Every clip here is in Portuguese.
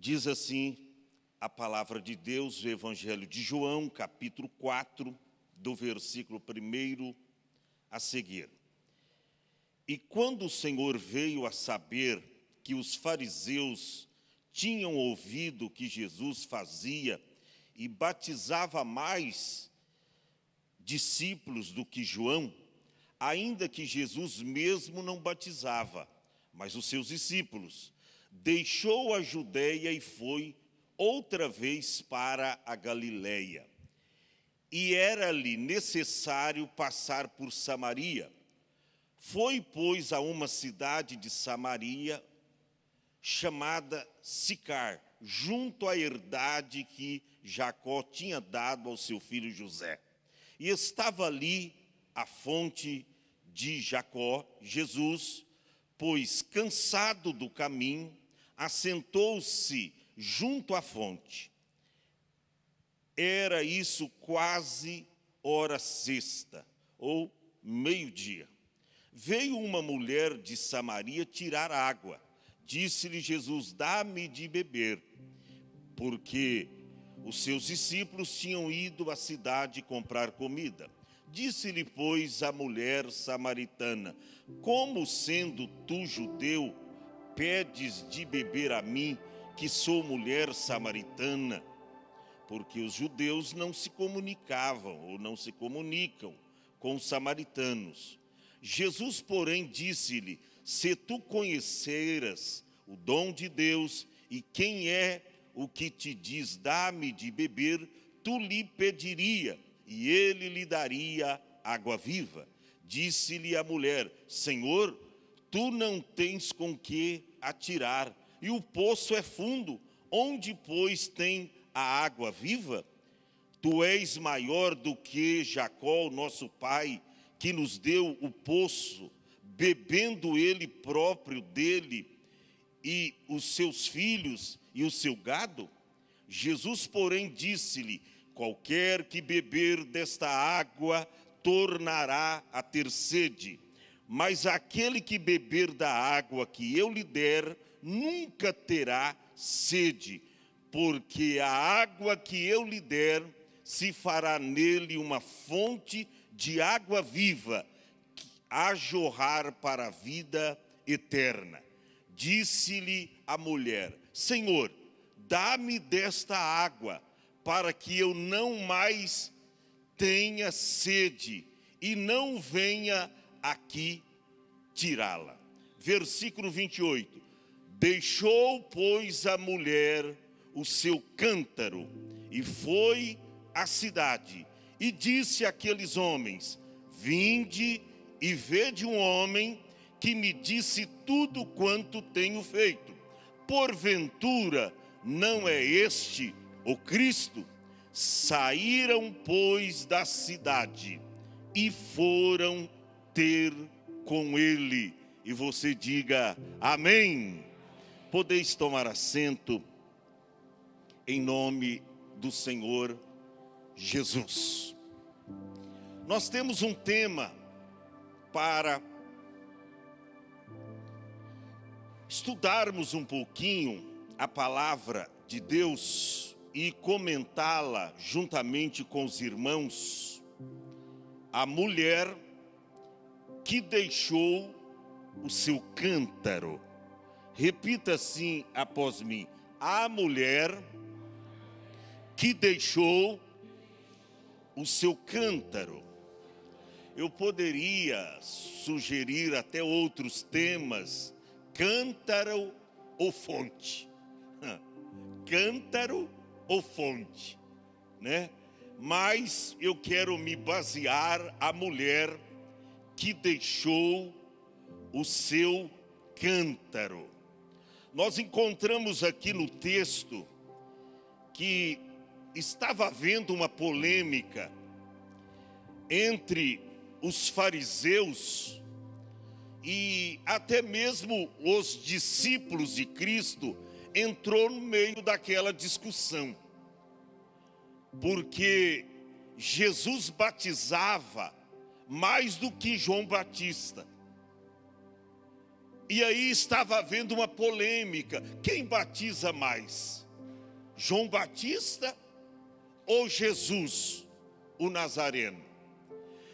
Diz assim a palavra de Deus, o Evangelho de João, capítulo 4, do versículo 1 a seguir. E quando o Senhor veio a saber que os fariseus tinham ouvido o que Jesus fazia e batizava mais discípulos do que João, ainda que Jesus mesmo não batizava, mas os seus discípulos, deixou a Judeia e foi outra vez para a Galileia. E era-lhe necessário passar por Samaria. Foi, pois, a uma cidade de Samaria, chamada Sicar, junto à herdade que Jacó tinha dado ao seu filho José. E estava ali a fonte de Jacó. Jesus, pois, cansado do caminho, assentou-se junto à fonte. Era isso quase hora sexta, ou meio-dia. Veio uma mulher de Samaria tirar água. Disse-lhe Jesus: dá-me de beber, porque os seus discípulos tinham ido à cidade comprar comida. Disse-lhe, pois, a mulher samaritana: como sendo tu judeu, pedes de beber a mim, que sou mulher samaritana? Porque os judeus não se comunicavam ou não se comunicam com os samaritanos. Jesus, porém, disse-lhe: se tu conheceras o dom de Deus e quem é o que te diz, dá-me de beber, tu lhe pediria, e ele lhe daria água viva. Disse-lhe a mulher: Senhor, tu não tens com que atirar, e o poço é fundo. Onde, pois, tem a água viva? Tu és maior do que Jacó, nosso pai, que nos deu o poço, bebendo ele próprio dele, e os seus filhos e o seu gado? Jesus, porém, disse-lhe: qualquer que beber desta água tornará a ter sede, mas aquele que beber da água que eu lhe der nunca terá sede, porque a água que eu lhe der se fará nele uma fonte de água viva, a jorrar para a vida eterna. Disse-lhe a mulher: Senhor, dá-me desta água, para que eu não mais tenha sede e não venha aqui tirá-la. Versículo 28. Deixou, pois, a mulher o seu cântaro e foi à cidade e disse àqueles homens: vinde e vede um homem que me disse tudo quanto tenho feito. Porventura não é este o Cristo? Saíram, pois, da cidade e foram ter com ele. E você diga amém. Podeis tomar assento em nome do Senhor Jesus. Nós temos um tema para estudarmos um pouquinho a palavra de Deus e comentá-la juntamente com os irmãos. A mulher que deixou o seu cântaro. Repita assim após mim: a mulher que deixou o seu cântaro. Eu poderia sugerir até outros temas: cântaro ou fonte. Cântaro ou fonte, né? Mas eu quero me basear a mulher que deixou o seu cântaro. Nós encontramos aqui no texto que estava havendo uma polêmica entre os fariseus e até mesmo os discípulos de Cristo entrou no meio daquela discussão, porque Jesus batizava mais do que João Batista. E aí estava havendo uma polêmica: quem batiza mais? João Batista ou Jesus, o Nazareno?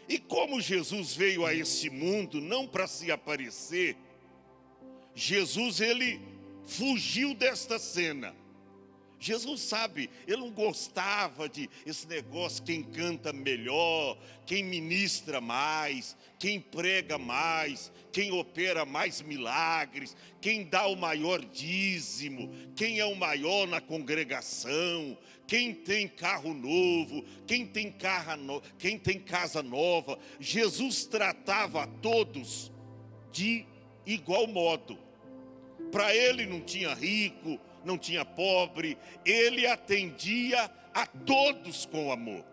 E como Jesus veio a este mundo não para se aparecer, Jesus ele fugiu desta cena. Jesus sabe, ele não gostava de esse negócio, quem canta melhor, quem ministra mais, quem prega mais, quem opera mais milagres, quem dá o maior dízimo, quem é o maior na congregação, quem tem carro novo, quem tem casa nova. Jesus tratava a todos de igual modo. Para ele não tinha rico, não tinha pobre, ele atendia a todos com amor.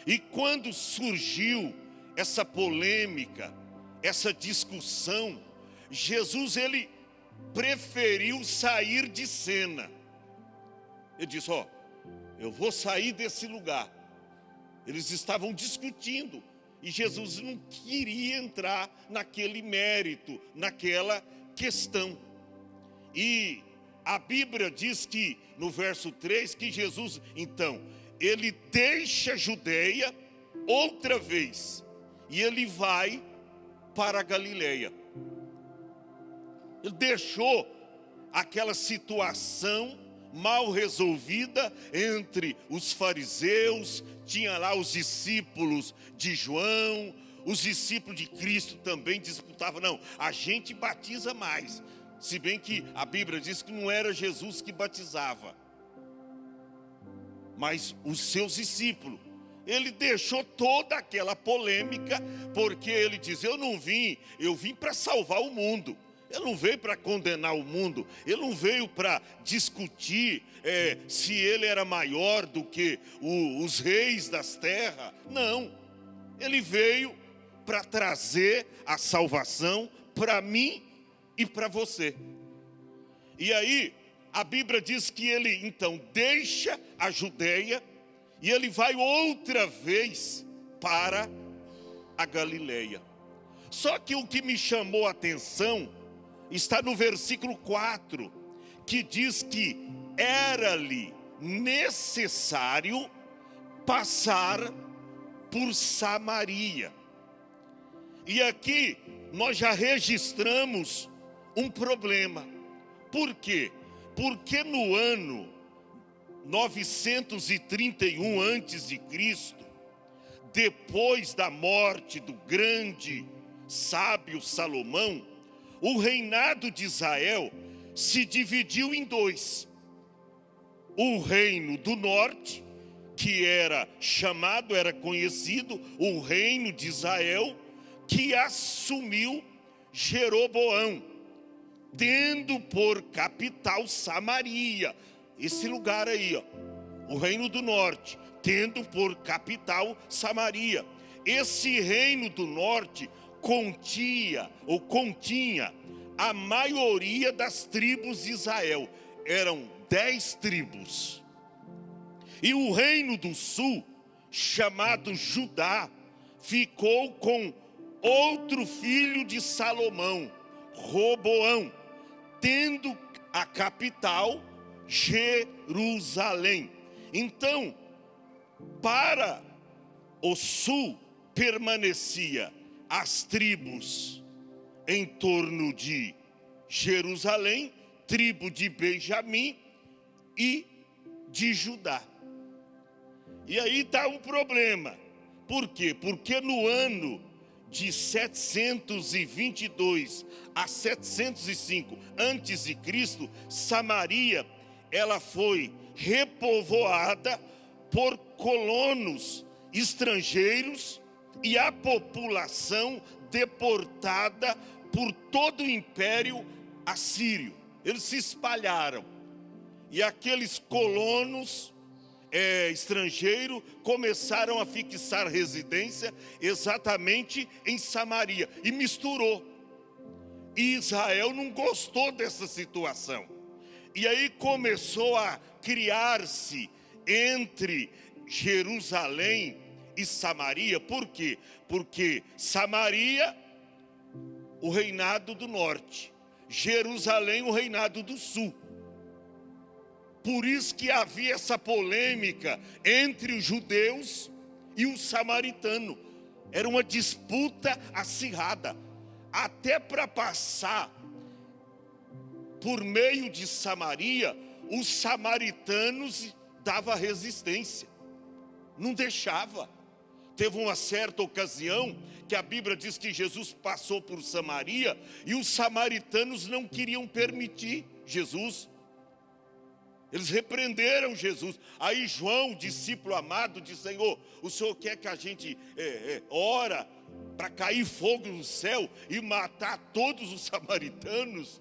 E quando surgiu essa polêmica, essa discussão, Jesus ele preferiu sair de cena. Ele disse: eu vou sair desse lugar. Eles estavam discutindo e Jesus não queria entrar naquele mérito, naquela questão. E a Bíblia diz que, no verso 3, que Jesus, então, ele deixa a Judeia outra vez, e ele vai para a Galileia. Ele deixou aquela situação mal resolvida entre os fariseus, tinha lá os discípulos de João, os discípulos de Cristo também disputavam: não, a gente batiza mais. Se bem que a Bíblia diz que não era Jesus que batizava, mas os seus discípulos. Ele deixou toda aquela polêmica, porque ele diz: eu vim para salvar o mundo. Ele não veio para condenar o mundo, ele não veio para discutir se ele era maior do que os reis das terras. Não, ele veio para trazer a salvação para mim e para você. E aí, a Bíblia diz que ele então deixa a Judeia e ele vai outra vez para a Galileia. Só que o que me chamou a atenção está no versículo 4, que diz que era-lhe necessário passar por Samaria. E aqui nós já registramos um problema. Por quê? Porque no ano 931 a.C., depois da morte do grande sábio Salomão, o reinado de Israel se dividiu em dois. O reino do norte, que era conhecido o reino de Israel, que assumiu Jeroboão, tendo por capital Samaria. Esse lugar aí, o reino do norte, tendo por capital Samaria. Esse reino do norte continha a maioria das tribos de Israel. Eram 10 tribos. E o reino do sul, chamado Judá, ficou com outro filho de Salomão, Roboão, tendo a capital Jerusalém. Então, para o sul permanecia as tribos em torno de Jerusalém, tribo de Benjamim e de Judá. E aí está um problema. Por quê? Porque no ano de 722 a 705 a.C., Samaria, ela foi repovoada por colonos estrangeiros e a população deportada por todo o império assírio. Eles se espalharam. E aqueles colonos estrangeiros começaram a fixar residência exatamente em Samaria. E misturou. E Israel não gostou dessa situação. E aí começou a criar-se entre Jerusalém e Samaria. Por quê? Porque Samaria, o reinado do norte. Jerusalém, o reinado do sul. Por isso que havia essa polêmica entre os judeus e os samaritanos. Era uma disputa acirrada. Até para passar por meio de Samaria, os samaritanos davam resistência. Não deixava. Teve uma certa ocasião que a Bíblia diz que Jesus passou por Samaria e os samaritanos não queriam permitir Jesus. Eles repreenderam Jesus. Aí João, discípulo amado, disse: Senhor, o Senhor quer que a gente ora para cair fogo no céu e matar todos os samaritanos?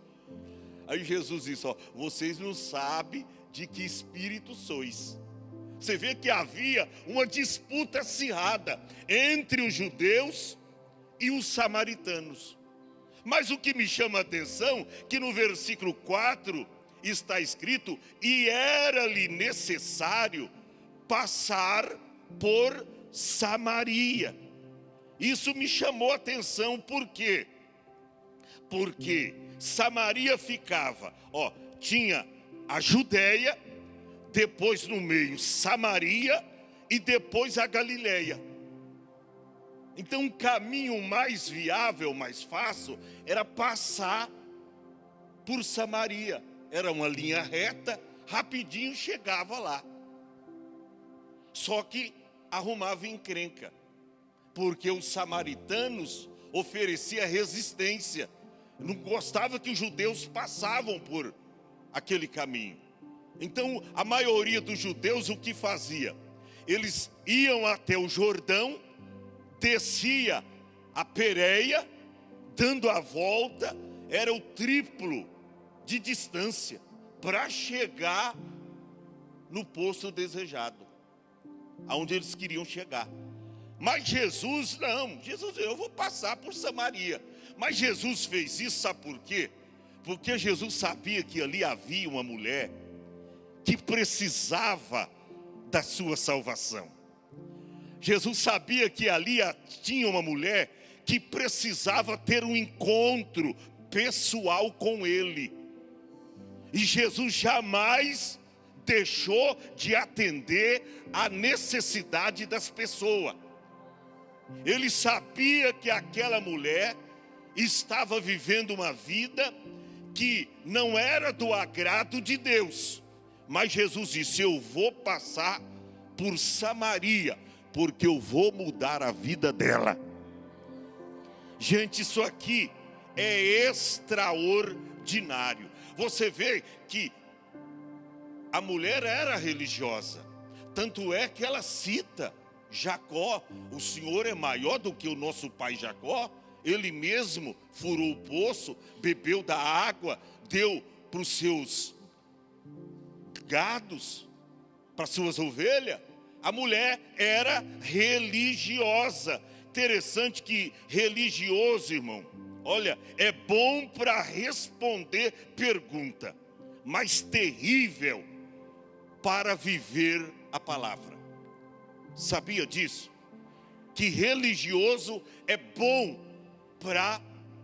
Aí Jesus disse: ó, vocês não sabem de que espírito sois. Você vê que havia uma disputa acirrada entre os judeus e os samaritanos. Mas o que me chama a atenção, que no versículo 4 está escrito: e era-lhe necessário passar por Samaria. Isso me chamou a atenção, por quê? Porque Samaria ficava, tinha a Judeia, depois no meio Samaria e depois a Galileia. Então o caminho mais viável, mais fácil, era passar por Samaria. Era uma linha reta, rapidinho chegava lá. Só que arrumava encrenca, porque os samaritanos ofereciam resistência. Não gostava que os judeus passavam por aquele caminho. Então a maioria dos judeus o que fazia? Eles iam até o Jordão, descia a Pérea, dando a volta, era o triplo de distância para chegar no posto desejado, aonde eles queriam chegar. Mas Jesus não, eu vou passar por Samaria. Mas Jesus fez isso, sabe por quê? Porque Jesus sabia que ali havia uma mulher que precisava da sua salvação. Jesus sabia que ali tinha uma mulher que precisava ter um encontro pessoal com ele. E Jesus jamais deixou de atender a necessidade das pessoas. Ele sabia que aquela mulher estava vivendo uma vida que não era do agrado de Deus. Mas Jesus disse: eu vou passar por Samaria, porque eu vou mudar a vida dela. Gente, isso aqui é extraordinário. Você vê que a mulher era religiosa. Tanto é que ela cita Jacó: o Senhor é maior do que o nosso pai Jacó. Ele mesmo furou o poço, bebeu da água, deu para os seus gados, para suas ovelhas. A mulher era religiosa. Interessante que religioso, irmão, olha, é bom para responder pergunta, mas terrível para viver a palavra. Sabia disso? Que religioso é bom para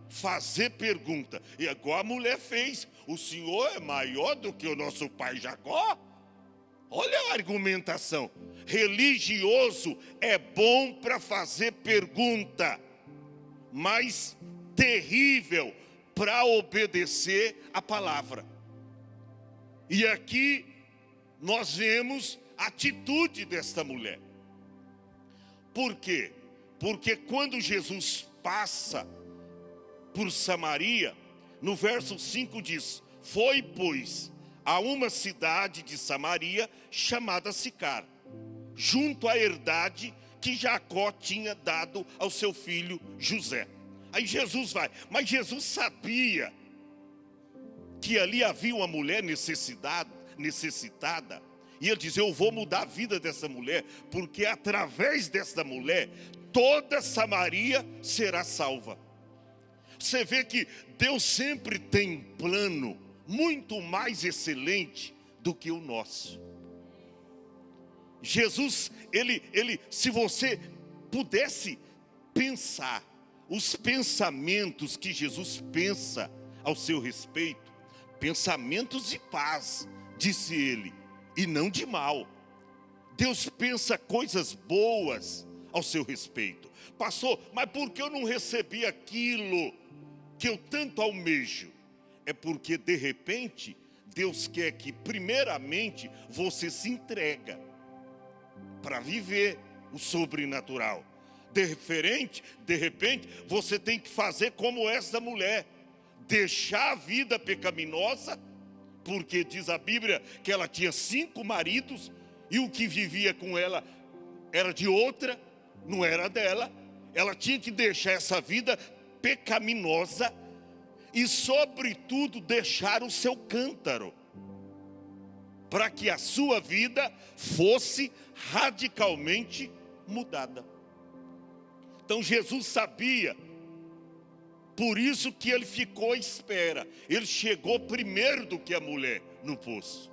fazer pergunta. E igual a mulher fez: o Senhor é maior do que o nosso pai Jacó? Olha a argumentação. Religioso é bom para fazer pergunta, mas terrível para obedecer a palavra. E aqui nós vemos a atitude desta mulher. Por quê? Porque quando Jesus passa por Samaria, no verso 5 diz: foi, pois, a uma cidade de Samaria chamada Sicar, junto à herdade que Jacó tinha dado ao seu filho José. Aí Jesus vai, mas Jesus sabia que ali havia uma mulher necessitada, e ele diz: eu vou mudar a vida dessa mulher, porque através dessa mulher toda Samaria será salva. Você vê que Deus sempre tem um plano muito mais excelente do que o nosso. Jesus, ele, se você pudesse pensar os pensamentos que Jesus pensa ao seu respeito pensamentos de paz, disse ele, e não de mal. Deus pensa coisas boas ao seu respeito. Pastor, mas por que eu não recebi aquilo que eu tanto almejo? É porque de repente Deus quer que primeiramente você se entrega para viver o sobrenatural. De repente você tem que fazer como essa mulher, deixar a vida pecaminosa, porque diz a Bíblia que ela tinha 5 maridos, e o que vivia com ela era de outra, não era dela. Ela tinha que deixar essa vida pecaminosa e, sobretudo, deixar o seu cântaro, para que a sua vida fosse radicalmente mudada. Então Jesus sabia, por isso que ele ficou à espera. Ele chegou primeiro do que a mulher no poço.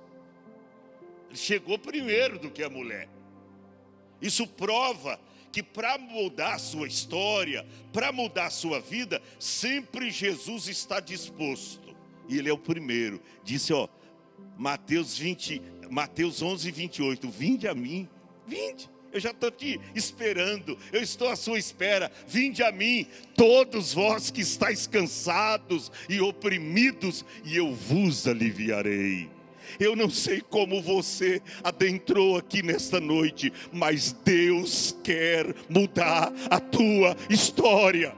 Ele chegou primeiro do que a mulher. Isso prova que para mudar a sua história, para mudar a sua vida, sempre Jesus está disposto. E ele é o primeiro. Disse, Mateus 11, 28, vinde a mim, vinde. Eu já estou te esperando, eu estou à sua espera. Vinde a mim, todos vós que estáis cansados e oprimidos, e eu vos aliviarei. Eu não sei como você adentrou aqui nesta noite, mas Deus quer mudar a tua história.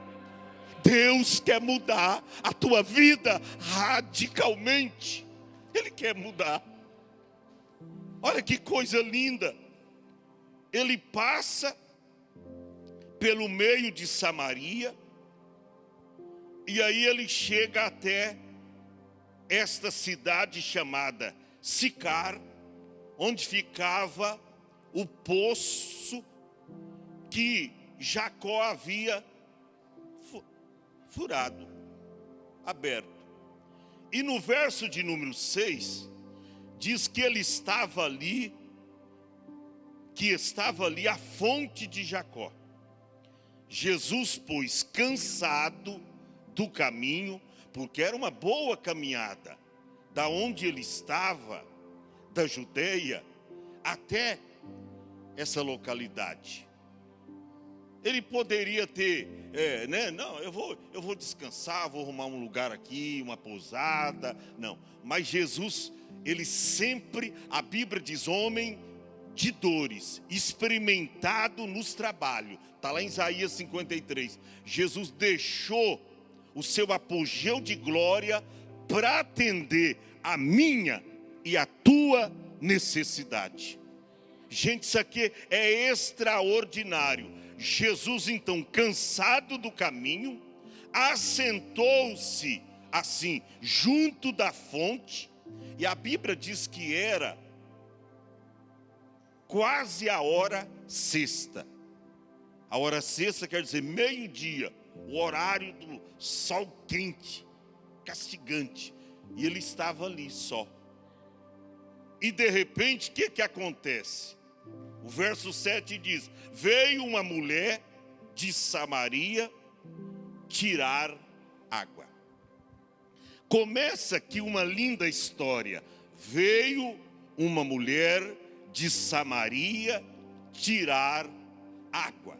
Deus quer mudar a tua vida radicalmente. Ele quer mudar. Olha que coisa linda. Ele passa pelo meio de Samaria, e aí ele chega até esta cidade chamada Sicar, onde ficava o poço que Jacó havia furado, aberto. E no verso de número 6, diz que ele estava ali, a fonte de Jacó. Jesus, pois, cansado do caminho, porque era uma boa caminhada, da onde ele estava, da Judeia, até essa localidade. Ele poderia ter, não, eu vou descansar, vou arrumar um lugar aqui, uma pousada, não. Mas Jesus, ele sempre, a Bíblia diz, homem de dores, experimentado nos trabalhos. Está lá em Isaías 53. Jesus deixou o seu apogeu de glória para atender a minha e a tua necessidade. Gente, isso aqui é extraordinário. Jesus, então, cansado do caminho, assentou-se assim, junto da fonte, e a Bíblia diz que era quase a hora sexta. A hora sexta quer dizer meio-dia, o horário do sol quente, castigante. E ele estava ali só. E de repente, o que acontece? O verso 7 diz, veio uma mulher de Samaria tirar água. Começa aqui uma linda história. Veio uma mulher de Samaria tirar água.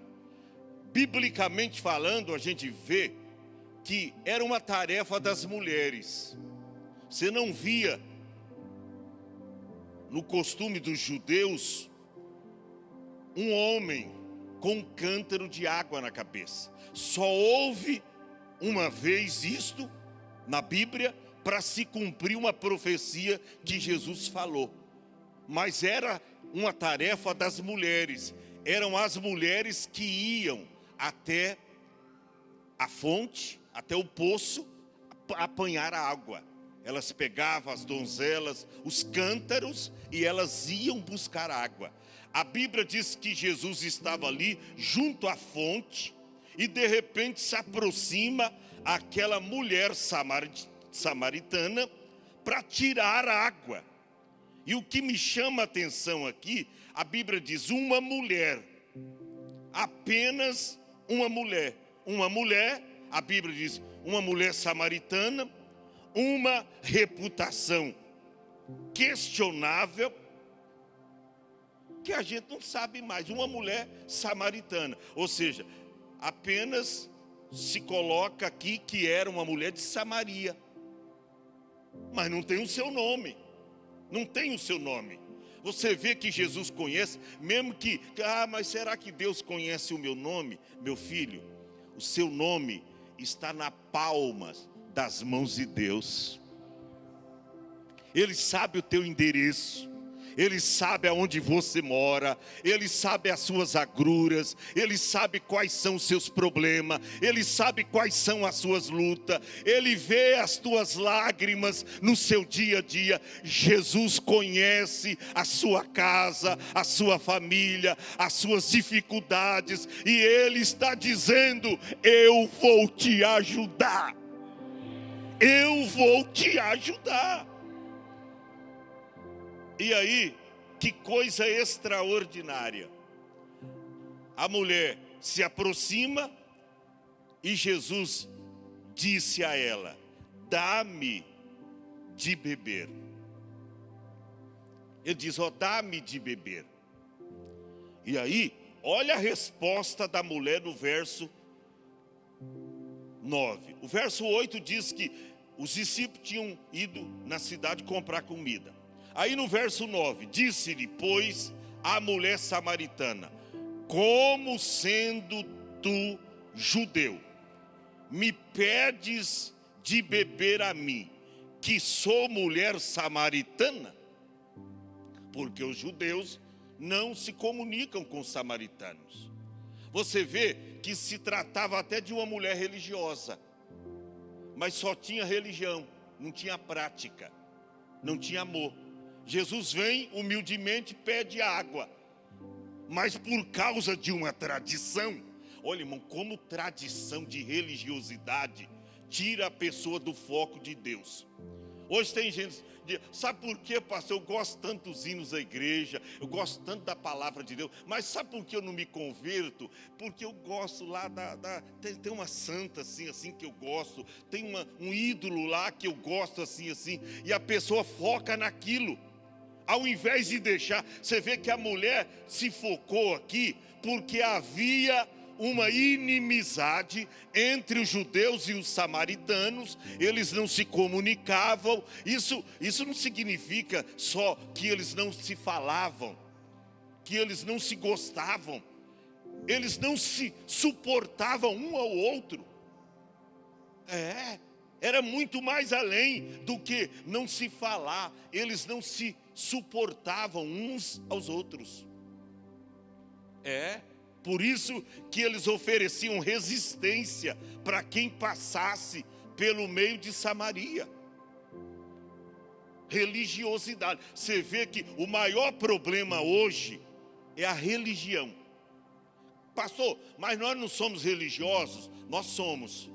Biblicamente falando, a gente vê que era uma tarefa das mulheres. Você não via no costume dos judeus um homem com um cântaro de água na cabeça. Só houve uma vez isto na Bíblia para se cumprir uma profecia que Jesus falou. Mas era uma tarefa das mulheres. Eram as mulheres que iam até a fonte, até o poço, apanhar a água. Elas pegavam as donzelas, os cântaros, e elas iam buscar água. A Bíblia diz que Jesus estava ali, junto à fonte, e de repente se aproxima aquela mulher samaritana para tirar água. E o que me chama a atenção aqui, a Bíblia diz uma mulher, apenas uma mulher. Uma mulher, a Bíblia diz, uma mulher samaritana, uma reputação questionável, que a gente não sabe mais. Uma mulher samaritana, ou seja, apenas se coloca aqui que era uma mulher de Samaria, mas não tem o seu nome. Não tem o seu nome. Você vê que Jesus conhece, mesmo que, mas será que Deus conhece o meu nome? Meu filho, o seu nome está na palma das mãos de Deus. Ele sabe o teu endereço. Ele sabe aonde você mora, Ele sabe as suas agruras, Ele sabe quais são os seus problemas, Ele sabe quais são as suas lutas, Ele vê as tuas lágrimas no seu dia a dia. Jesus conhece a sua casa, a sua família, as suas dificuldades, e Ele está dizendo: eu vou te ajudar, eu vou te ajudar. E aí, que coisa extraordinária. A mulher se aproxima e Jesus disse a ela: dá-me de beber. Ele diz: dá-me de beber. E aí, olha a resposta da mulher no verso 9. O verso 8 diz que os discípulos tinham ido na cidade comprar comida. Aí no verso 9, disse-lhe, pois, a mulher samaritana: como sendo tu judeu, me pedes de beber a mim, que sou mulher samaritana? Porque os judeus não se comunicam com os samaritanos. Você vê que se tratava até de uma mulher religiosa, mas só tinha religião, não tinha prática, não tinha amor. Jesus vem humildemente, pede água, mas por causa de uma tradição, olha, irmão, como tradição de religiosidade tira a pessoa do foco de Deus. Hoje tem gente, sabe por quê, pastor? Eu gosto tanto dos hinos da igreja, eu gosto tanto da palavra de Deus, mas sabe por que eu não me converto? Porque eu gosto lá tem uma santa assim que eu gosto, tem um ídolo lá que eu gosto assim, e a pessoa foca naquilo. Ao invés de deixar, você vê que a mulher se focou aqui, porque havia uma inimizade entre os judeus e os samaritanos. Eles não se comunicavam. Isso não significa só que eles não se falavam, que eles não se gostavam, eles não se suportavam um ao outro. Era muito mais além do que não se falar. Eles não se suportavam uns aos outros. Por isso que eles ofereciam resistência para quem passasse pelo meio de Samaria. Religiosidade. Você vê que o maior problema hoje é a religião. Pastor, mas nós não somos religiosos? Nós somos.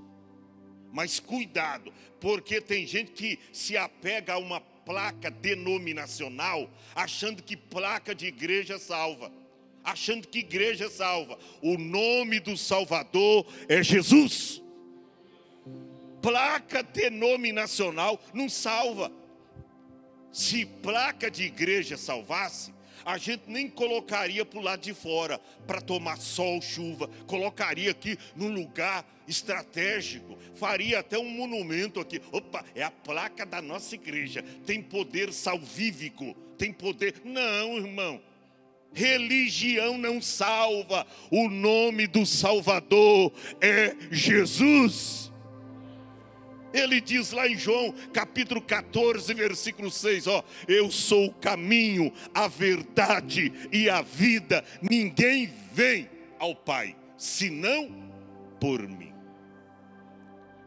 Mas cuidado, porque tem gente que se apega a uma placa denominacional, achando que placa de igreja salva. Achando que igreja salva. O nome do Salvador é Jesus. Placa denominacional não salva. Se placa de igreja salvasse, a gente nem colocaria para o lado de fora, para tomar sol, chuva. Colocaria aqui num lugar estratégico. Faria até um monumento aqui. Opa, é a placa da nossa igreja. Tem poder salvífico. Tem poder. Não, irmão. Religião não salva. O nome do Salvador é Jesus. Ele diz lá em João capítulo 14, versículo 6, eu sou o caminho, a verdade e a vida. Ninguém vem ao Pai, senão por mim.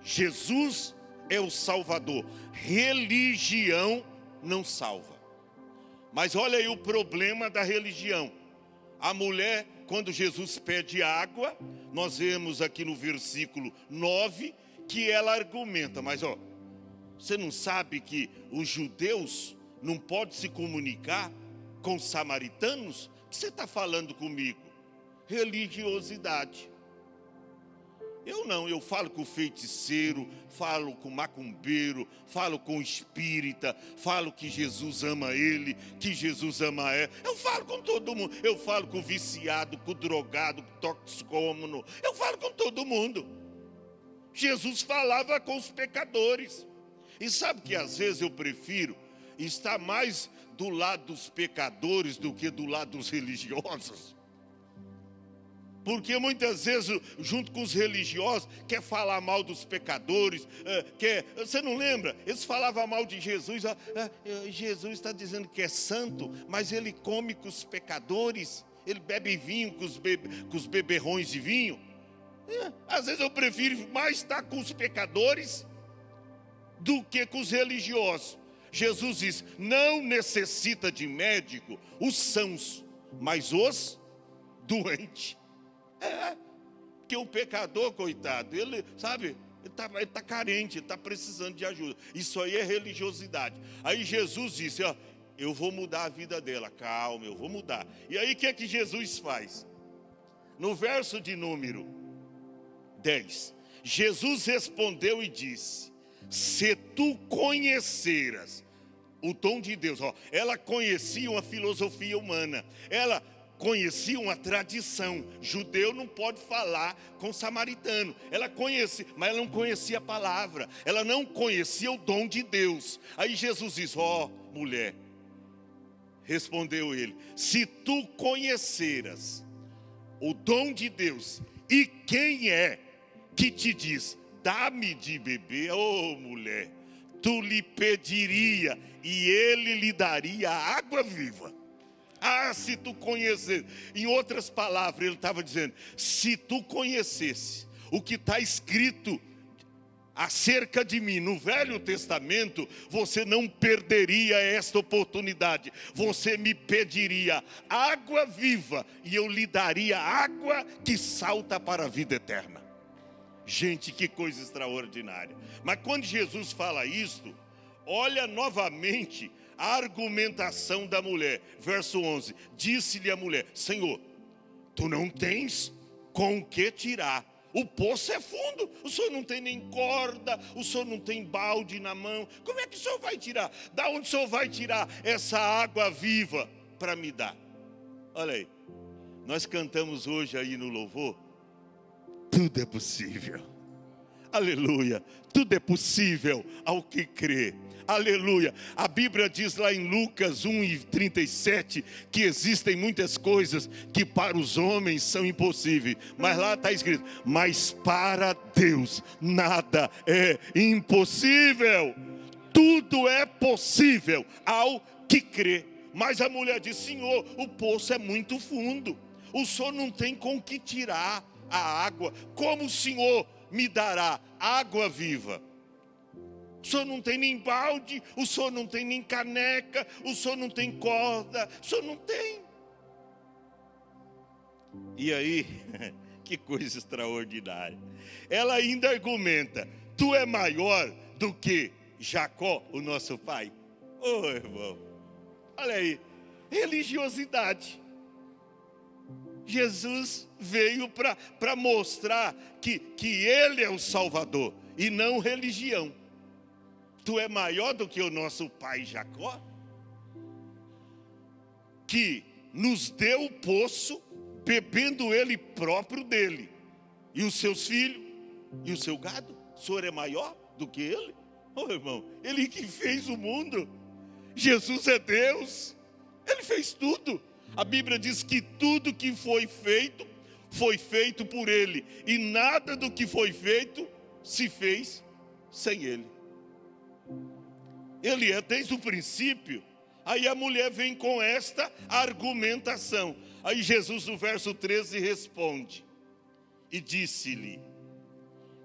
Jesus é o Salvador. Religião não salva. Mas olha aí o problema da religião. A mulher, quando Jesus pede água, nós vemos aqui no versículo 9, que ela argumenta, mas você não sabe que os judeus não podem se comunicar com os samaritanos? O que você está falando comigo? Religiosidade. Eu não, eu falo com o feiticeiro, falo com o macumbeiro, falo com o espírita, falo que Jesus ama ele, que Jesus ama ela. Eu falo com todo mundo, eu falo com o viciado, com o drogado, com o toxicômano, eu falo com todo mundo. Jesus falava com os pecadores. E sabe que às vezes eu prefiro estar mais do lado dos pecadores do que do lado dos religiosos? Porque muitas vezes, junto com os religiosos, quer falar mal dos pecadores, você não lembra? Eles falavam mal de Jesus. Jesus está dizendo que é santo, mas ele come com os pecadores, ele bebe vinho com os beberrões de vinho. Às vezes eu prefiro mais estar com os pecadores do que com os religiosos. Jesus diz, não necessita de médico os sãos, mas os doentes. Porque o pecador, coitado, ele, sabe, ele tá carente, ele está precisando de ajuda. Isso aí é religiosidade. Aí Jesus disse, eu vou mudar a vida dela. Calma, eu vou mudar. E aí o que é que Jesus faz? No verso de número 10, Jesus respondeu e disse, se tu conheceras o dom de Deus, ela conhecia uma filosofia humana, ela conhecia uma tradição. Judeu não pode falar com samaritano. Ela conhecia, mas ela não conhecia a palavra. Ela não conhecia o dom de Deus. Aí Jesus diz, mulher, respondeu ele, se tu conheceras o dom de Deus, e quem é que te diz, dá-me de beber, mulher, tu lhe pediria e ele lhe daria água viva. Se tu conhecer. Em outras palavras, ele estava dizendo, se tu conhecesse o que está escrito acerca de mim no Velho Testamento, você não perderia esta oportunidade. Você me pediria água viva e eu lhe daria água que salta para a vida eterna. Gente, que coisa extraordinária. Mas quando Jesus fala isto, olha novamente a argumentação da mulher. Verso 11, disse-lhe a mulher, Senhor, tu não tens com o que tirar. O poço é fundo, o senhor não tem nem corda, o senhor não tem balde na mão. Como é que o senhor vai tirar? Da onde o senhor vai tirar essa água viva para me dar? Olha aí, nós cantamos hoje aí no louvor, tudo é possível. Aleluia, tudo é possível ao que crê. Aleluia, a Bíblia diz lá em Lucas 1:37 que existem muitas coisas que para os homens são impossíveis, mas lá está escrito, mas para Deus nada é impossível, tudo é possível ao que crê. Mas a mulher diz, Senhor, o poço é muito fundo, o senhor não tem com que tirar a água, como o senhor me dará água viva? O senhor não tem nem balde, o senhor não tem nem caneca, o senhor não tem corda, o senhor não tem. E aí, que coisa extraordinária. Ela ainda argumenta, tu é maior do que Jacó, o nosso pai. Irmão, olha aí, religiosidade. Jesus veio para mostrar que ele é o Salvador e não religião. Tu é maior do que o nosso pai Jacó, que nos deu o poço, bebendo ele próprio dele, e os seus filhos, e o seu gado. O senhor é maior do que ele? Irmão, ele que fez o mundo. Jesus é Deus, ele fez tudo. A Bíblia diz que tudo que foi feito por ele, e nada do que foi feito se fez sem ele. Ele é desde o princípio. Aí a mulher vem com esta argumentação. Aí Jesus no verso 13 responde, e disse-lhe,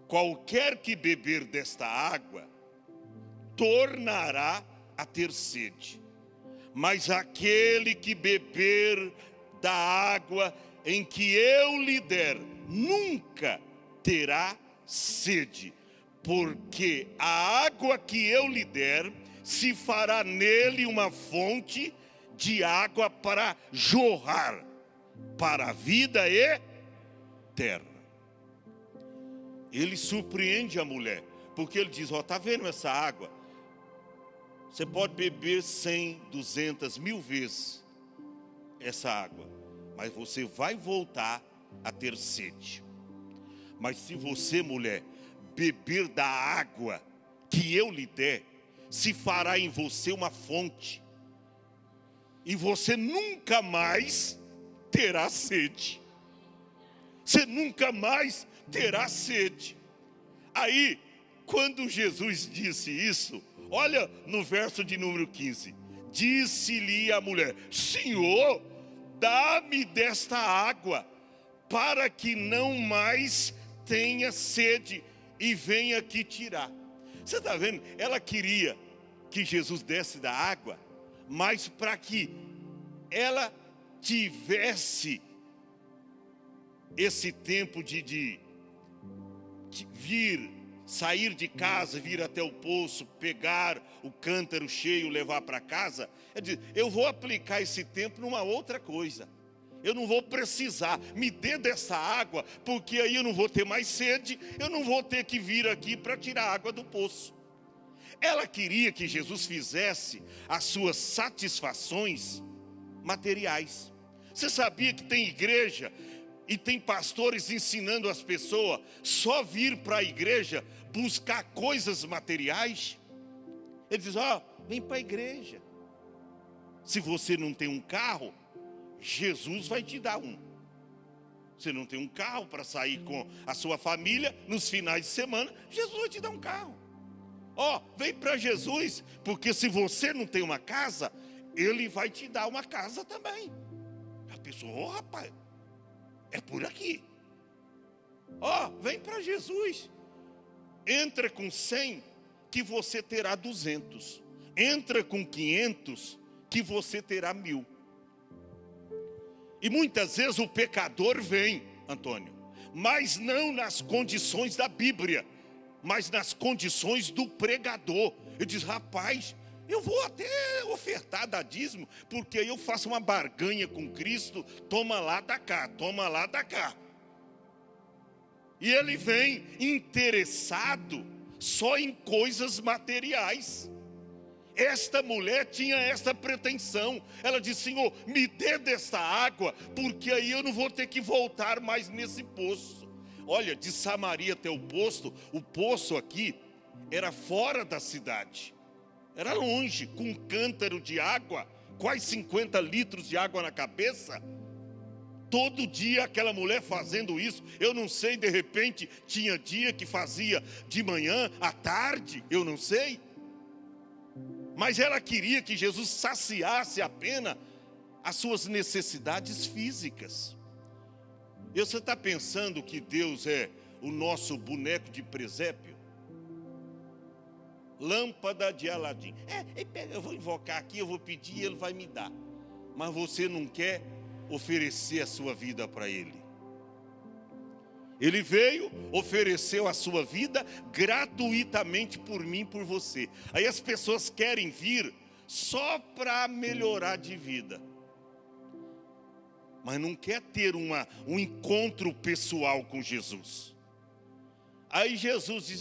qualquer que beber desta água, tornará a ter sede. Mas aquele que beber da água em que eu lhe der, nunca terá sede. Porque a água que eu lhe der, se fará nele uma fonte de água para jorrar para a vida eterna. Ele surpreende a mulher, porque ele diz: ó, tá vendo essa água? Você pode beber 100, 200, 1000 vezes essa água, mas você vai voltar a ter sede. Mas se você, mulher, beber da água que eu lhe der, se fará em você uma fonte, e você nunca mais terá sede. Você nunca mais terá sede. Aí, quando Jesus disse isso, olha no verso de número 15. Disse-lhe a mulher: Senhor, dá-me desta água, para que não mais tenha sede e venha aqui tirar. Você está vendo? Ela queria que Jesus desse da água, mas para que ela tivesse esse tempo de vir, sair de casa, vir até o poço, pegar o cântaro cheio, levar para casa. Eu vou aplicar esse tempo numa outra coisa. Eu não vou precisar, me dê dessa água, porque aí eu não vou ter mais sede, eu não vou ter que vir aqui para tirar água do poço. Ela queria que Jesus fizesse as suas satisfações materiais. Você sabia que tem igreja e tem pastores ensinando as pessoas só vir para a igreja buscar coisas materiais? Ele diz: ó, vem para a igreja. Se você não tem um carro, Jesus vai te dar um. Você não tem um carro para sair com a sua família nos finais de semana, Jesus vai te dar um carro. Ó, vem para Jesus, porque se você não tem uma casa, Ele vai te dar uma casa também. A pessoa: ó, rapaz, é por aqui. Ó, vem para Jesus. Entra com 100 que você terá 200. Entra com 500 que você terá 1000. E muitas vezes o pecador vem, Antônio, mas não nas condições da Bíblia, mas nas condições do pregador. Ele diz: rapaz, eu vou até ofertar da dízimo, porque aí eu faço uma barganha com Cristo, toma lá, dá cá, toma lá, dá cá. E ele vem interessado só em coisas materiais. Esta mulher tinha essa pretensão. Ela disse: Senhor, me dê desta água, porque aí eu não vou ter que voltar mais nesse poço. Olha, de Samaria até o poço aqui era fora da cidade. Era longe, com um cântaro de água, quase 50 litros de água na cabeça. Todo dia aquela mulher fazendo isso. Eu não sei, de repente tinha dia que fazia de manhã, à tarde, eu não sei. Mas ela queria que Jesus saciasse apenas as suas necessidades físicas. E você está pensando que Deus é o nosso boneco de presépio? Lâmpada de Aladim. Eu vou invocar aqui, eu vou pedir e Ele vai me dar. Mas você não quer oferecer a sua vida para Ele. Ele veio, ofereceu a sua vida gratuitamente por mim e por você. Aí as pessoas querem vir só para melhorar de vida, mas não quer ter um encontro pessoal com Jesus. Aí Jesus diz: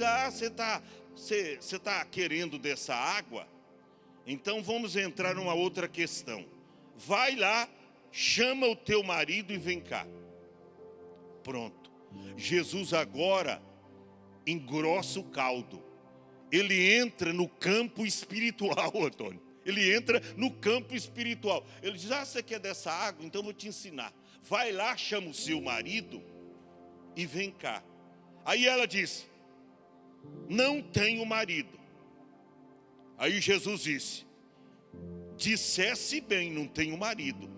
você está querendo dessa água? Então vamos entrar numa outra questão. Vai lá, chama o teu marido e vem cá. Pronto. Jesus agora engrossa o caldo. Ele entra no campo espiritual, Antônio. Ele entra no campo espiritual. Ele diz: você quer dessa água? Então eu vou te ensinar. Vai lá, chama o seu marido e vem cá. Aí ela diz: não tenho marido. Aí Jesus disse: dissesse bem, não tenho marido.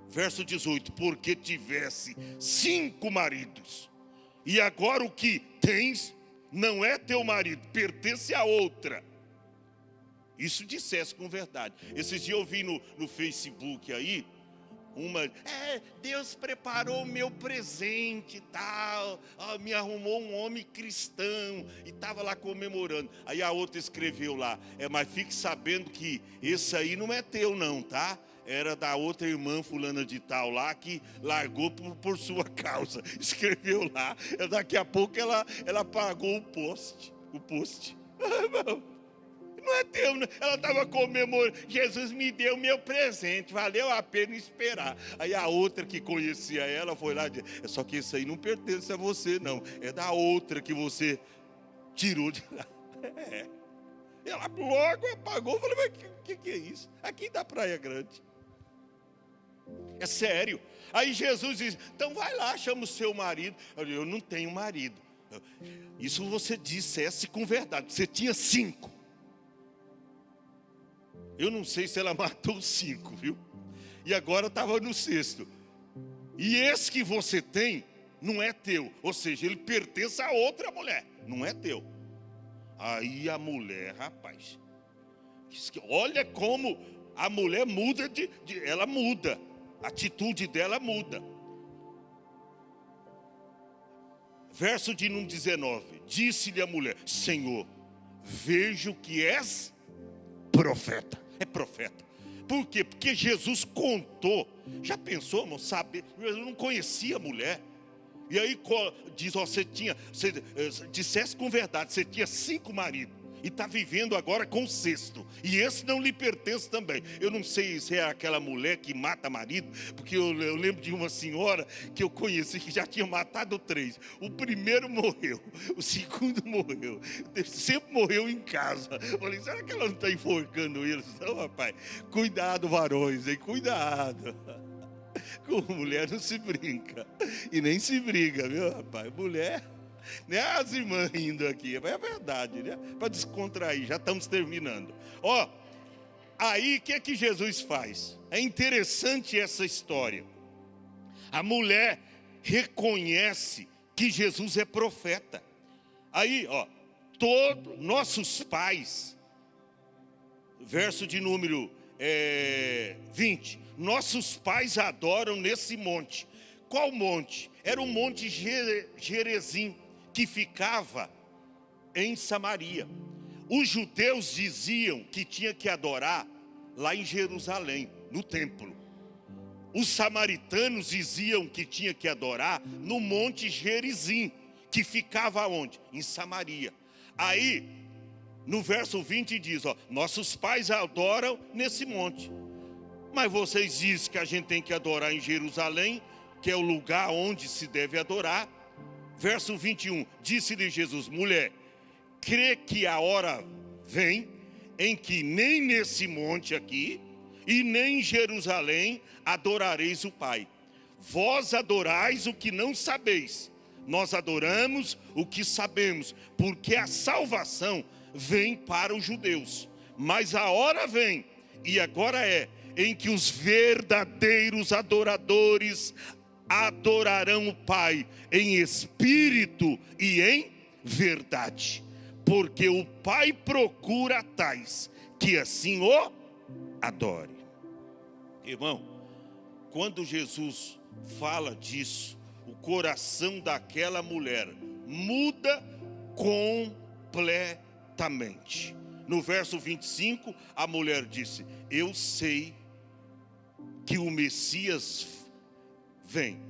Verso 18: porque tivesse 5 maridos, e agora o que tens não é teu marido, pertence a outra. Isso dissesse com verdade. Esses dias eu vi no Facebook aí, Deus preparou o meu presente e tal, me arrumou um homem cristão, e estava lá comemorando. Aí a outra escreveu lá: mas fique sabendo que esse aí não é teu não, tá? era da outra irmã fulana de tal lá, que largou por sua causa. Escreveu lá. Daqui a pouco ela pagou o post. Não é teu, não. Ela estava comemorando. Jesus me deu meu presente, valeu a pena esperar. Aí a outra que conhecia ela foi lá e disse: só que isso aí não pertence a você, não. É da outra que você tirou de lá. Ela logo apagou. Falei: mas que é isso? Aqui da Praia Grande. É sério. Aí Jesus diz: então vai lá, chama o seu marido. Eu não tenho marido. Isso você dissesse com verdade. Você tinha 5. Eu não sei se ela matou 5, viu? E agora estava no 6º. E esse que você tem não é teu. Ou seja, ele pertence a outra mulher. Não é teu. Aí a mulher, rapaz, olha como a mulher muda, ela muda. A atitude dela muda. Verso de número 19. Disse-lhe a mulher: Senhor, vejo que és profeta. É profeta. Por quê? Porque Jesus contou. Já pensou, irmão? Saber? Eu não conhecia a mulher. E aí diz: ó, você dissesse com verdade, você tinha 5 maridos. E está vivendo agora com o 6º. E esse não lhe pertence também. Eu não sei se é aquela mulher que mata marido, porque eu lembro de uma senhora que eu conheci que já tinha matado 3. O primeiro morreu, o segundo morreu, sempre morreu em casa. Eu falei: será que ela não está enforcando eles? Não, rapaz. Cuidado, varões, hein? Cuidado. Com mulher não se brinca. E nem se briga, viu, rapaz? Mulher... Né? As irmãs rindo aqui, é verdade, né? Para descontrair, já estamos terminando. Ó, aí o que é que Jesus faz? É interessante essa história. A mulher reconhece que Jesus é profeta. Aí, ó, todos nossos pais, verso de número 20, nossos pais adoram nesse monte. Qual monte? Era o monte Gerizim, que ficava em Samaria. Os judeus diziam que tinha que adorar lá em Jerusalém, no templo. Os samaritanos diziam que tinha que adorar no monte Gerizim, que ficava onde? Em Samaria. Aí, no verso 20 diz, ó, nossos pais adoram nesse monte. Mas vocês dizem que a gente tem que adorar em Jerusalém, que é o lugar onde se deve adorar. Verso 21, disse-lhe Jesus: mulher, crê que a hora vem em que nem nesse monte aqui e nem em Jerusalém adorareis o Pai. Vós adorais o que não sabeis, nós adoramos o que sabemos, porque a salvação vem para os judeus. Mas a hora vem, e agora é, em que os verdadeiros adoradores adorarão o Pai em espírito e em verdade, porque o Pai procura tais que assim o adore. Irmão, quando Jesus fala disso, o coração daquela mulher muda completamente. No verso 25, a mulher disse: eu sei que o Messias vem,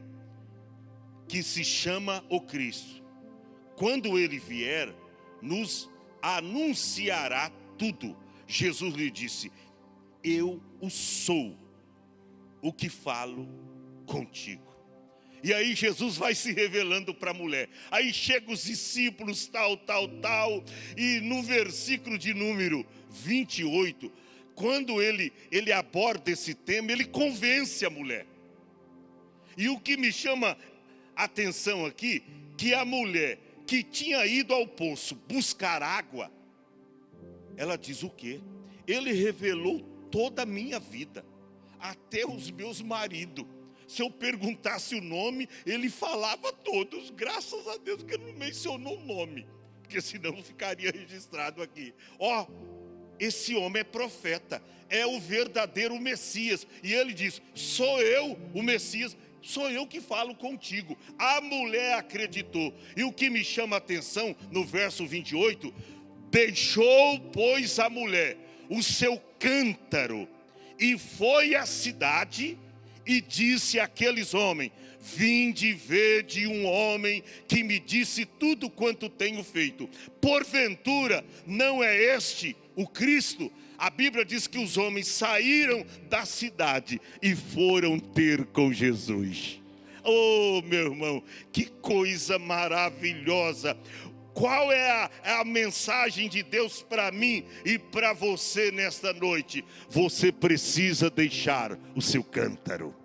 que se chama o Cristo. Quando ele vier, nos anunciará tudo. Jesus lhe disse: eu o sou, o que falo contigo. E aí Jesus vai se revelando para a mulher. Aí chegam os discípulos, tal. E no versículo de número 28, quando ele aborda esse tema, ele convence a mulher. E o que me chama a atenção aqui, que a mulher que tinha ido ao poço buscar água, ela diz o quê? Ele revelou toda a minha vida, até os meus maridos. Se eu perguntasse o nome, ele falava todos. Graças a Deus que ele não mencionou o nome, porque senão ficaria registrado aqui. Ó, esse homem é profeta, é o verdadeiro Messias. E ele diz: sou eu o Messias, sou eu que falo contigo. A mulher acreditou. E o que me chama a atenção, no verso 28, deixou, pois, a mulher o seu cântaro e foi à cidade e disse àqueles homens: vinde ver de um homem que me disse tudo quanto tenho feito. Porventura não é este o Cristo? A Bíblia diz que os homens saíram da cidade e foram ter com Jesus. Oh, meu irmão, que coisa maravilhosa! Qual é a mensagem de Deus para mim e para você nesta noite? Você precisa deixar o seu cântaro.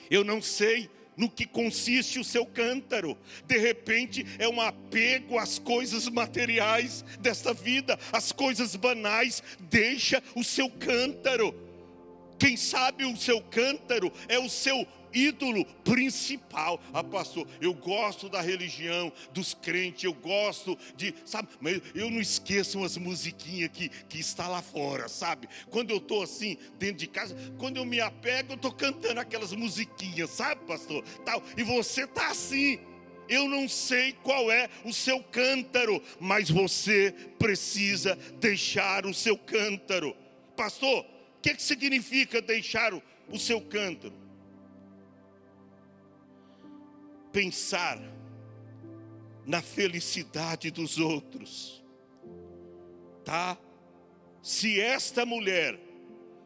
Eu não sei no que consiste o seu cântaro. De repente é um apego às coisas materiais desta vida, às coisas banais. Deixa o seu cântaro. Quem sabe o seu cântaro é o seu ídolo principal. Ah, pastor, eu gosto da religião dos crentes, eu gosto de, sabe, mas eu não esqueço umas musiquinhas que está lá fora, sabe? Quando eu estou assim, dentro de casa, quando eu me apego, eu estou cantando aquelas musiquinhas, sabe, pastor? Tal. E você está assim. Eu não sei qual é o seu cântaro, mas você precisa deixar o seu cântaro. Pastor, o que significa deixar o seu cântaro? Pensar na felicidade dos outros, tá? Se esta mulher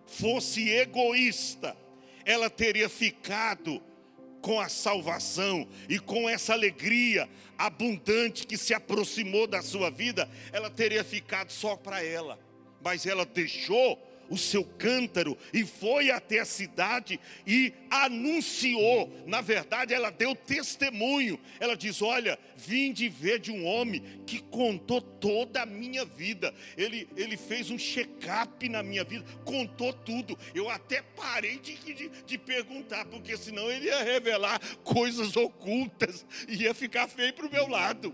fosse egoísta, ela teria ficado com a salvação e com essa alegria abundante que se aproximou da sua vida, ela teria ficado só para ela. Mas ela deixou o seu cântaro e foi até a cidade e anunciou. Na verdade, ela deu testemunho. Ela diz: olha, vim de ver de um homem que contou toda a minha vida. Ele fez um check-up na minha vida, contou tudo. Eu até parei de perguntar, porque senão ele ia revelar coisas ocultas e ia ficar feio para o meu lado.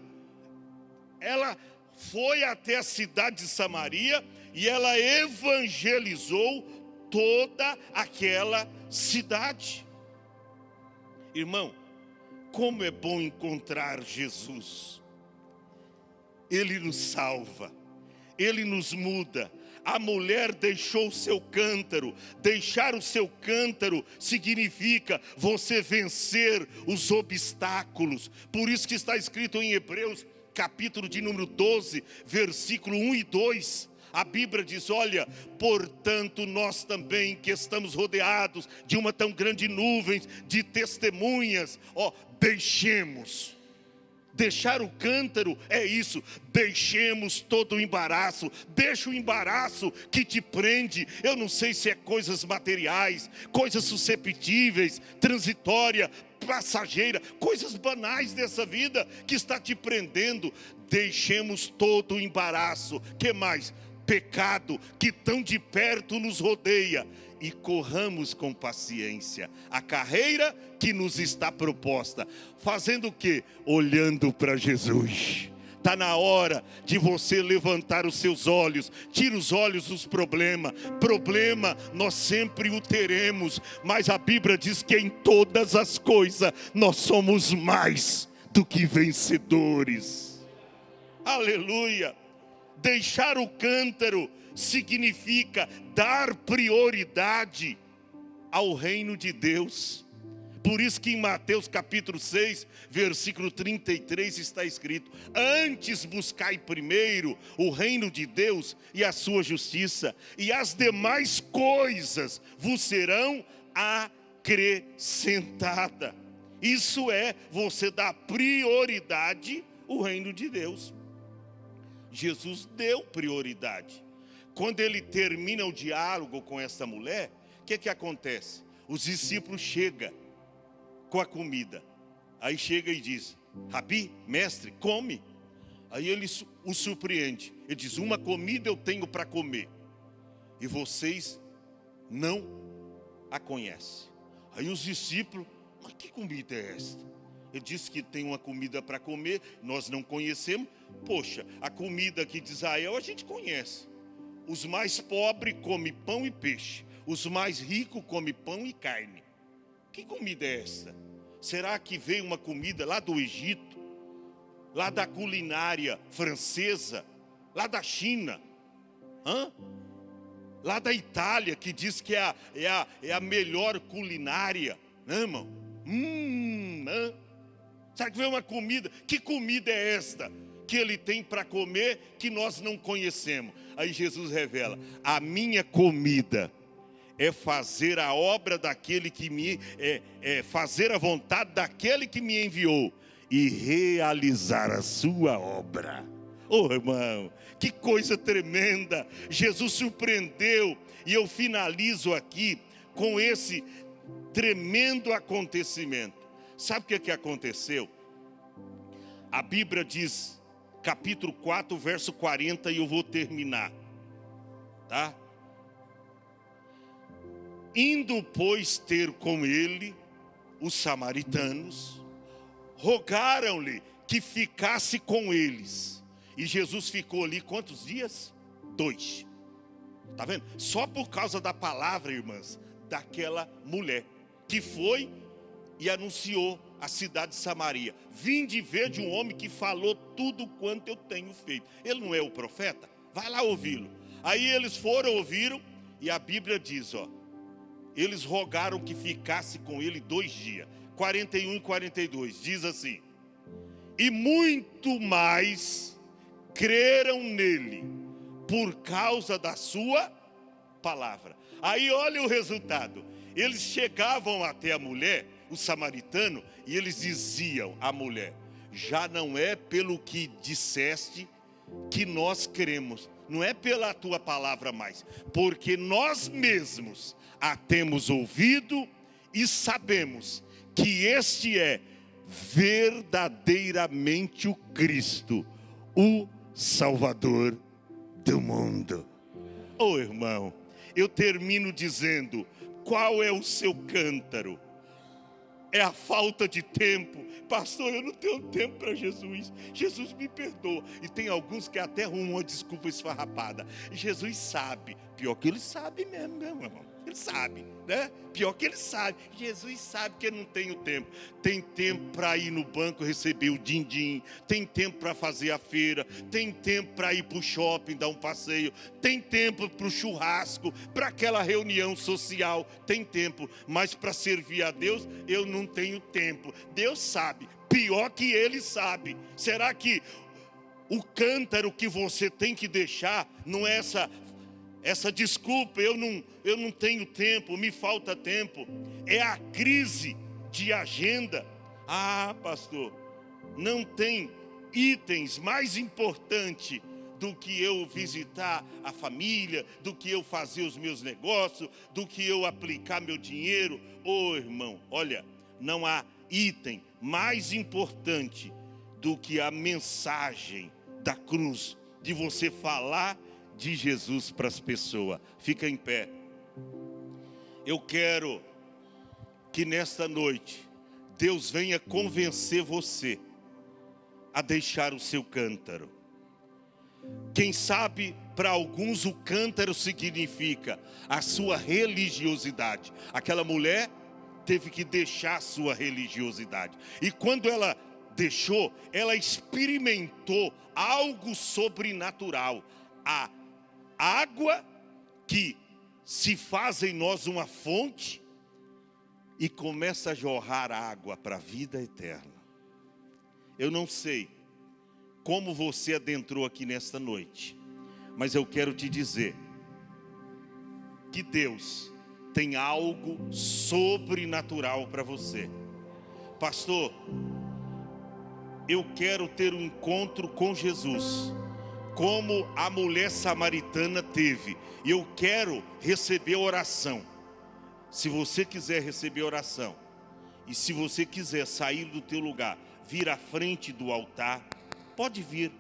Ela foi até a cidade de Samaria e ela evangelizou toda aquela cidade. Irmão, como é bom encontrar Jesus. Ele nos salva, Ele nos muda. A mulher deixou o seu cântaro. Deixar o seu cântaro significa você vencer os obstáculos. Por isso que está escrito em Hebreus, capítulo de número 12, versículo 1 e 2. A Bíblia diz: olha, portanto nós também, que estamos rodeados de uma tão grande nuvem de testemunhas, deixemos. Deixar o cântaro é isso, deixemos todo o embaraço, deixa o embaraço que te prende. Eu não sei se é coisas materiais, coisas susceptíveis, transitória, passageira, coisas banais dessa vida que está te prendendo. Deixemos todo o embaraço. Que mais? Pecado que tão de perto nos rodeia, e corramos com paciência a carreira que nos está proposta. Fazendo o quê? Olhando para Jesus. Está na hora de você levantar os seus olhos. Tira os olhos dos problemas. Problema nós sempre o teremos, mas a Bíblia diz que em todas as coisas nós somos mais do que vencedores. Aleluia. Deixar o cântaro significa dar prioridade ao reino de Deus. Por isso que em Mateus capítulo 6, versículo 33 está escrito: antes buscai primeiro o reino de Deus e a sua justiça, e as demais coisas vos serão acrescentadas. Isso é você dar prioridade ao reino de Deus. Jesus deu prioridade. Quando ele termina o diálogo com essa mulher, o que acontece? Os discípulos chegam com a comida. Aí chega e diz: Rabi, mestre, come. Aí ele o surpreende. Ele diz: uma comida eu tenho para comer, e vocês não a conhecem. Aí os discípulos: mas que comida é esta? Ele disse que tem uma comida para comer, nós não conhecemos. Poxa, a comida aqui de Israel a gente conhece. Os mais pobres comem pão e peixe. Os mais ricos comem pão e carne. Que comida é essa? Será que veio uma comida lá do Egito? Lá da culinária francesa? Lá da China? lá da Itália, que diz que é a melhor culinária, né, irmão? Né? Sabe que vem uma comida? Que comida é esta que ele tem para comer que nós não conhecemos? Aí Jesus revela: a minha comida é fazer a obra daquele que fazer a vontade daquele que me enviou e realizar a sua obra. Oh, irmão, que coisa tremenda! Jesus surpreendeu, e eu finalizo aqui com esse tremendo acontecimento. Sabe o que aconteceu? A Bíblia diz, capítulo 4, verso 40, e eu vou terminar, tá? Indo, pois, ter com ele os samaritanos, rogaram-lhe que ficasse com eles. E Jesus ficou ali quantos dias? 2. Está vendo? Só por causa da palavra, irmãs, daquela mulher que foi e anunciou a cidade de Samaria: vinde ver de um homem que falou tudo quanto eu tenho feito. Ele não é o profeta? Vai lá ouvi-lo. Aí eles foram, ouviram, e a Bíblia diz, eles rogaram que ficasse com ele 2 dias. 41 e 42, diz assim: e muito mais creram nele, por causa da sua palavra. Aí olha o resultado. Eles chegavam até a mulher, o samaritano, e eles diziam à mulher: já não é pelo que disseste que nós cremos, não é pela tua palavra mais, porque nós mesmos a temos ouvido e sabemos que este é verdadeiramente o Cristo, o Salvador do mundo. Oh, irmão, eu termino dizendo: qual é o seu cântaro? É a falta de tempo. Pastor, eu não tenho tempo para Jesus. Jesus me perdoa. E tem alguns que até arrumam uma desculpa esfarrapada. Jesus sabe. Pior que ele sabe mesmo, meu irmão. Ele sabe, né? Pior que ele sabe. Jesus sabe que eu não tenho tempo. Tem tempo para ir no banco receber o din-din. Tem tempo para fazer a feira. Tem tempo para ir para o shopping, dar um passeio. Tem tempo para o churrasco, para aquela reunião social. Tem tempo. Mas para servir a Deus, eu não tenho tempo. Deus sabe. Pior que ele sabe. Será que o cântaro que você tem que deixar não é essa desculpa, eu não tenho tempo, me falta tempo? É a crise de agenda. Ah, pastor, não tem itens mais importantes do que eu visitar a família, do que eu fazer os meus negócios, do que eu aplicar meu dinheiro. Oh, irmão, olha, não há item mais importante do que a mensagem da cruz, de você falar de Jesus para as pessoas. Fica em pé. Eu quero que nesta noite Deus venha convencer você a deixar o seu cântaro. Quem sabe para alguns o cântaro significa a sua religiosidade. Aquela mulher teve que deixar a sua religiosidade. E quando ela deixou, ela experimentou algo sobrenatural. A água que se faz em nós uma fonte e começa a jorrar água para a vida eterna. Eu não sei como você adentrou aqui nesta noite, mas eu quero te dizer que Deus tem algo sobrenatural para você. Pastor, eu quero ter um encontro com Jesus, como a mulher samaritana teve, e eu quero receber oração. Se você quiser receber oração, e se você quiser sair do teu lugar, vir à frente do altar, pode vir.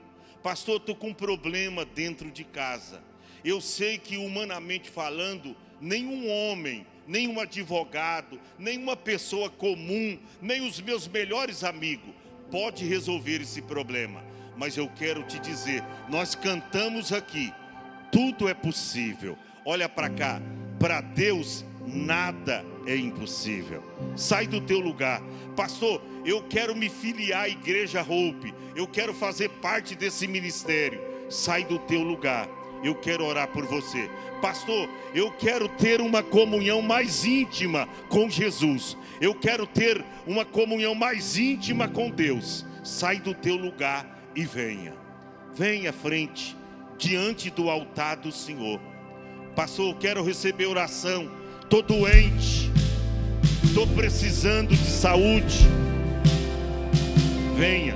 Pastor, estou com um problema dentro de casa. Eu sei que, humanamente falando, nenhum homem, nenhum advogado, nenhuma pessoa comum, nem os meus melhores amigos pode resolver esse problema. Mas eu quero te dizer, nós cantamos aqui, tudo é possível. Olha para cá, para Deus nada é impossível. Sai do teu lugar. Pastor, eu quero me filiar à Igreja Hope, eu quero fazer parte desse ministério. Sai do teu lugar eu quero orar por você. Pastor, eu quero ter uma comunhão mais íntima com Jesus. Eu quero ter uma comunhão mais íntima com Deus. Sai do teu lugar e venha. Venha à frente, diante do altar do Senhor. Pastor, eu quero receber oração. Estou doente, estou precisando de saúde. Venha.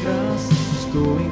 Graças estou em